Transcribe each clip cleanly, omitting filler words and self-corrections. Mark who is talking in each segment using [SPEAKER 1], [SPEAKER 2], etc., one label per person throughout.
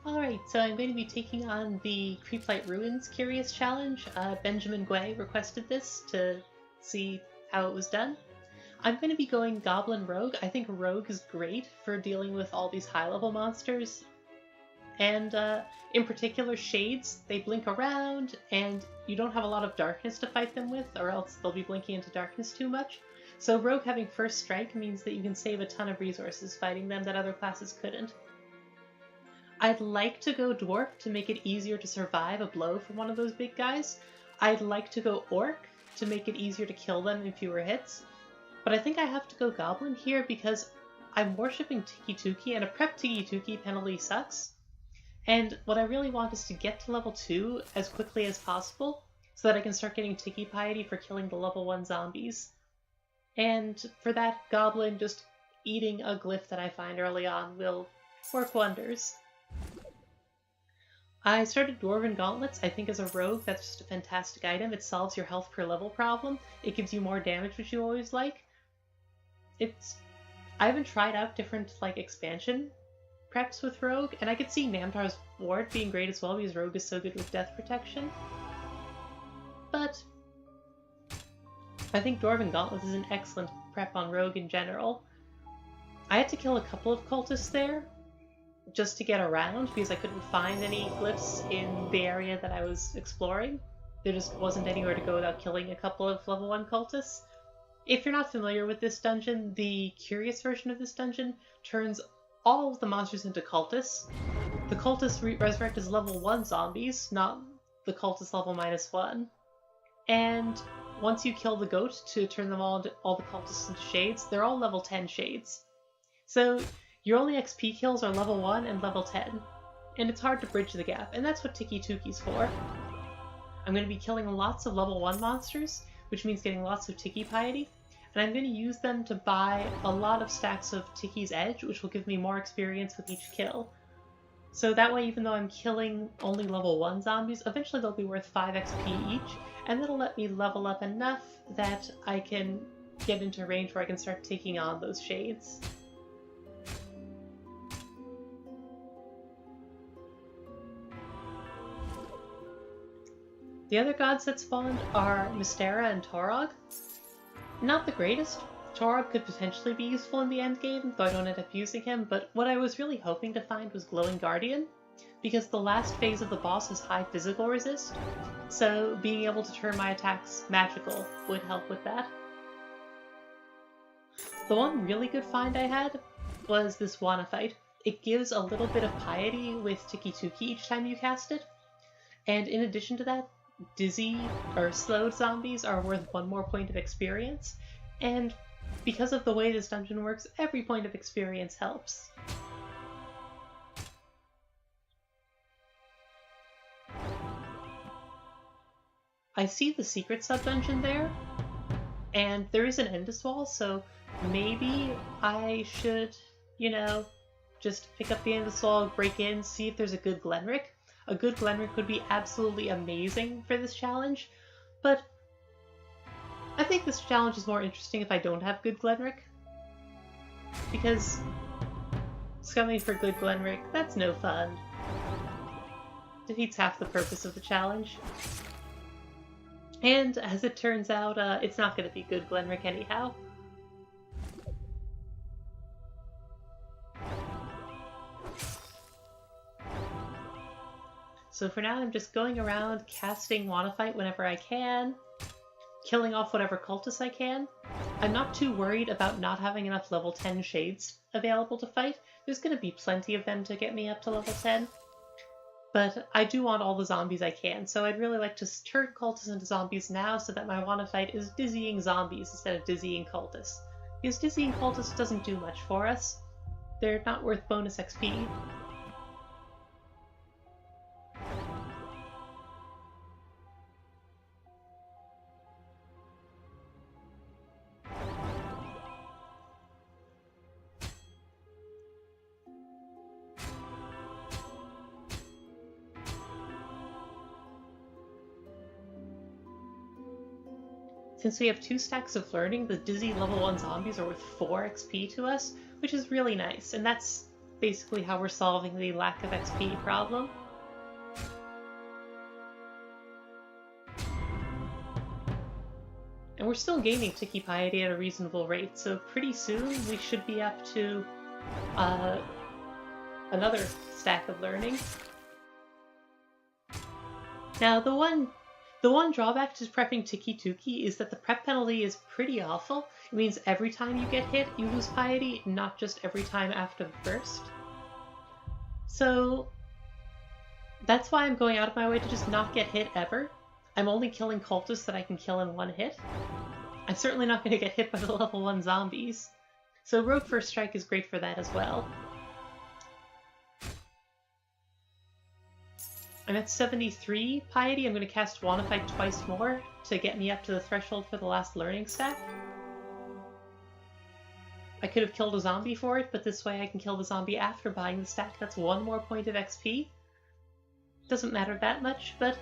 [SPEAKER 1] Alright, so I'm going to be taking on the Creeplight Ruins Curious Challenge. Benjamin Guay requested this to see how it was done. I'm going to be going Goblin Rogue. I think Rogue is great for dealing with all these high-level monsters. And in particular, Shades, they blink around, and you don't have a lot of darkness to fight them with, or else they'll be blinking into darkness too much. So Rogue having First Strike means that you can save a ton of resources fighting them that other classes couldn't. I'd like to go Dwarf to make it easier to survive a blow from one of those big guys. I'd like to go Orc to make it easier to kill them in fewer hits. But I think I have to go Goblin here because I'm worshipping Tikki Tooki, and a prep Tikki Tooki penalty sucks. And what I really want is to get to level 2 as quickly as possible so that I can start getting Tikki piety for killing the level 1 zombies. And for that, Goblin just eating a glyph that I find early on will work wonders. I started Dwarven Gauntlets. I think as a rogue, that's just a fantastic item. It solves your health per level problem. It gives you more damage, which you always like. I haven't tried out different expansion preps with Rogue, and I could see Namtar's Ward being great as well because Rogue is so good with death protection. But I think Dwarven Gauntlets is an excellent prep on Rogue in general. I had to kill a couple of cultists there just to get around because I couldn't find any glyphs in the area that I was exploring. There just wasn't anywhere to go without killing a couple of level 1 cultists. If you're not familiar with this dungeon, the curious version of this dungeon turns all of the monsters into cultists. The cultists resurrect as level 1 zombies, not the cultist level -1. And once you kill the goat to turn them all the cultists into shades, they're all level 10 shades. So your only XP kills are level 1 and level 10, and it's hard to bridge the gap, and that's what Tikki Tooki's for. I'm going to be killing lots of level 1 monsters, which means getting lots of Tikki piety, and I'm going to use them to buy a lot of stacks of Tikki's Edge, which will give me more experience with each kill. So that way, even though I'm killing only level 1 zombies, eventually they'll be worth 5 XP each, and that'll let me level up enough that I can get into range where I can start taking on those shades. The other gods that spawned are Mystera and Torog. Not the greatest. Torog could potentially be useful in the endgame, though I don't end up using him, but what I was really hoping to find was Glowing Guardian, because the last phase of the boss is high physical resist, so being able to turn my attacks magical would help with that. The one really good find I had was this Wanafite. It gives a little bit of piety with Tikki Tooki each time you cast it, and in addition to that, dizzy or slowed zombies are worth 1 more point of experience, and because of the way this dungeon works, every point of experience helps. I see the secret subdungeon there, and there is an Endless Wall, so maybe I should, just pick up the Endless Wall, break in, see if there's a good Glenrick. A good Glenrick would be absolutely amazing for this challenge, but I think this challenge is more interesting if I don't have good Glenrick, because scumming for good Glenrick, that's no fun. Defeats half the purpose of the challenge. And as it turns out, it's not going to be good Glenrick anyhow. So for now, I'm just going around casting Wanafite whenever I can, killing off whatever cultists I can. I'm not too worried about not having enough level 10 shades available to fight. There's going to be plenty of them to get me up to level 10. But I do want all the zombies I can, so I'd really like to turn cultists into zombies now so that my Wanafite is dizzying zombies instead of dizzying cultists. Because dizzying cultists doesn't do much for us. They're not worth bonus XP. Since we have 2 stacks of learning, the dizzy level 1 zombies are worth 4 XP to us, which is really nice, and that's basically how we're solving the lack of XP problem. And we're still gaining Tikki piety at a reasonable rate, so pretty soon we should be up to another stack of learning. Now, the one drawback to prepping Tikki Tooki is that the prep penalty is pretty awful. It means every time you get hit, you lose piety, not just every time after the first. So that's why I'm going out of my way to just not get hit ever. I'm only killing cultists that I can kill in one hit. I'm certainly not going to get hit by the level 1 zombies. So Rogue First Strike is great for that as well. I'm at 73 piety. I'm going to cast Modify twice more to get me up to the threshold for the last learning stack. I could have killed a zombie for it, but this way I can kill the zombie after buying the stack. That's one more point of XP. Doesn't matter that much, but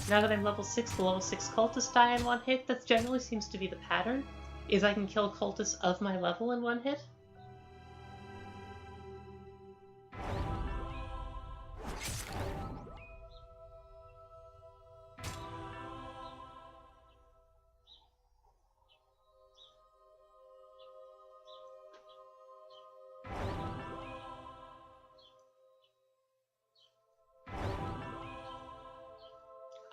[SPEAKER 1] now that I'm level 6, the level 6 cultists die in one hit. That generally seems to be the pattern, is I can kill cultists of my level in one hit.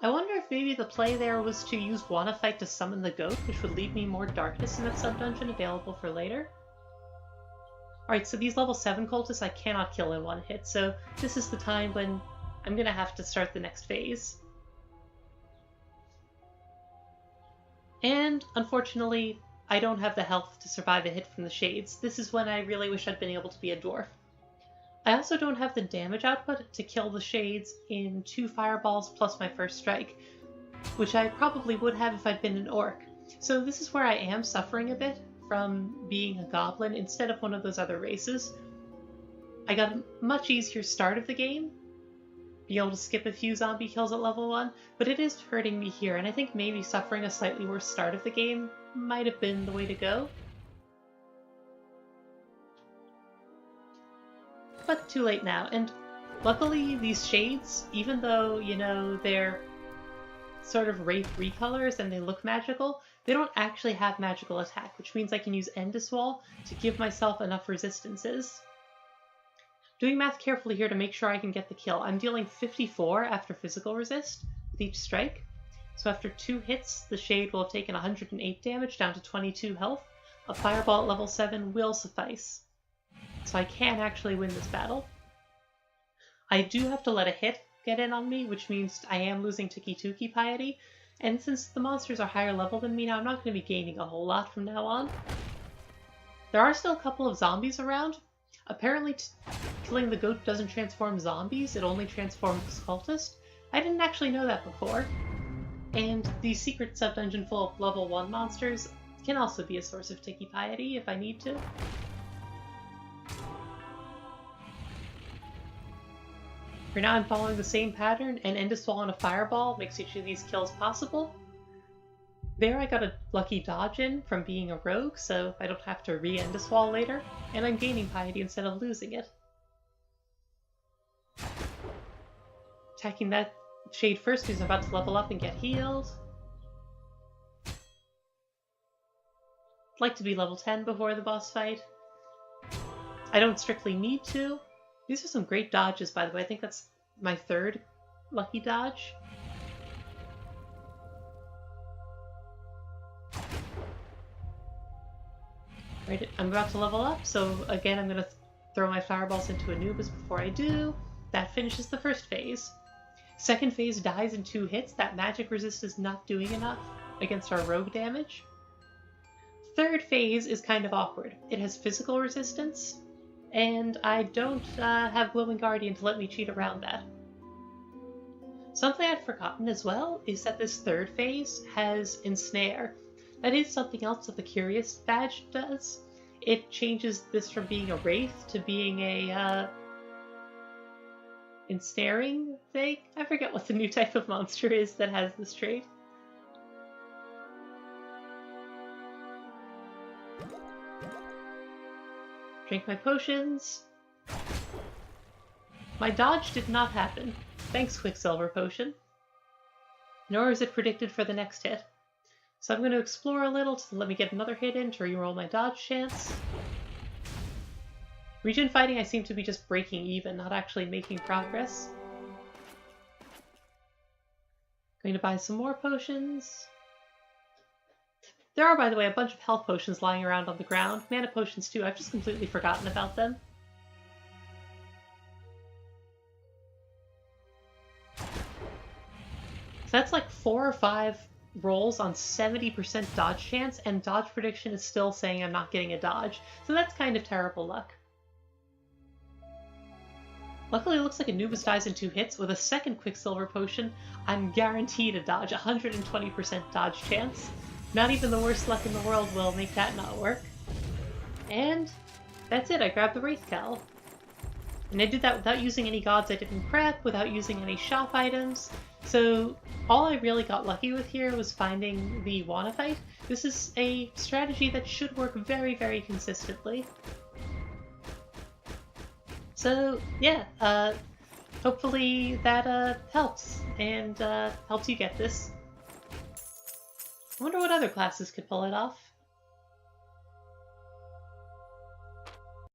[SPEAKER 1] I wonder if maybe the play there was to use Wanna Fight to summon the goat, which would leave me more darkness in that sub-dungeon available for later. Alright, so these level 7 cultists I cannot kill in one hit, so this is the time when I'm gonna have to start the next phase. And, unfortunately, I don't have the health to survive a hit from the shades. This is when I really wish I'd been able to be a dwarf. I also don't have the damage output to kill the shades in 2 fireballs plus my first strike, which I probably would have if I'd been an orc. So this is where I am suffering a bit from being a goblin instead of one of those other races. I got a much easier start of the game, being able to skip a few zombie kills at level 1, but it is hurting me here, and I think maybe suffering a slightly worse start of the game might have been the way to go. But too late now, and luckily these shades, even though, you know, they're sort of wraith recolors and they look magical, they don't actually have magical attack, which means I can use Endgame to give myself enough resistances. Doing math carefully here to make sure I can get the kill. I'm dealing 54 after physical resist with each strike, so after 2 hits the shade will have taken 108 damage down to 22 health. A fireball at level 7 will suffice. So I can actually win this battle. I do have to let a hit get in on me, which means I am losing Tikki Tooki piety, and since the monsters are higher level than me now, I'm not going to be gaining a whole lot from now on. There are still a couple of zombies around. Apparently killing the goat doesn't transform zombies, it only transforms cultists. I didn't actually know that before. And the secret sub-dungeon full of level 1 monsters can also be a source of Tikki piety if I need to. For now, I'm following the same pattern, and Endgame and a fireball makes each of these kills possible. There I got a lucky dodge in from being a rogue, so I don't have to re-Endgame later, and I'm gaining piety instead of losing it. Attacking that shade first because I'm about to level up and get healed. I'd like to be level 10 before the boss fight. I don't strictly need to. These are some great dodges, by the way. I think that's my 3rd lucky dodge. Right, I'm about to level up, so again I'm going to throw my fireballs into Anubis before I do. That finishes the first phase. Second phase dies in 2 hits. That magic resist is not doing enough against our rogue damage. Third phase is kind of awkward. It has physical resistance, and I don't have Glowing Guardian to let me cheat around that. Something I'd forgotten as well is that this third phase has Ensnare. That is something else that the Curious badge does. It changes this from being a Wraith to being a Ensnaring thing? I forget what the new type of monster is that has this trait. Drink my potions. My dodge did not happen. Thanks, Quicksilver Potion. Nor is it predicted for the next hit. So I'm going to explore a little to let me get another hit in to reroll my dodge chance. Regen fighting, I seem to be just breaking even, not actually making progress. Going to buy some more potions. There are, by the way, a bunch of health potions lying around on the ground. Mana potions too, I've just completely forgotten about them. So that's like 4 or 5 rolls on 70% dodge chance, and dodge prediction is still saying I'm not getting a dodge. So that's kind of terrible luck. Luckily, it looks like Anubis dies in 2 hits. With a second Quicksilver Potion, I'm guaranteed a dodge, 120% dodge chance. Not even the worst luck in the world will make that not work. And that's it, I grabbed the Wraith Cowl. And I did that without using any gods I didn't prep, without using any shop items. So all I really got lucky with here was finding the Wanna Fight. This is a strategy that should work very, very consistently. So yeah, hopefully that helps, and helps you get this. I wonder what other classes could pull it off.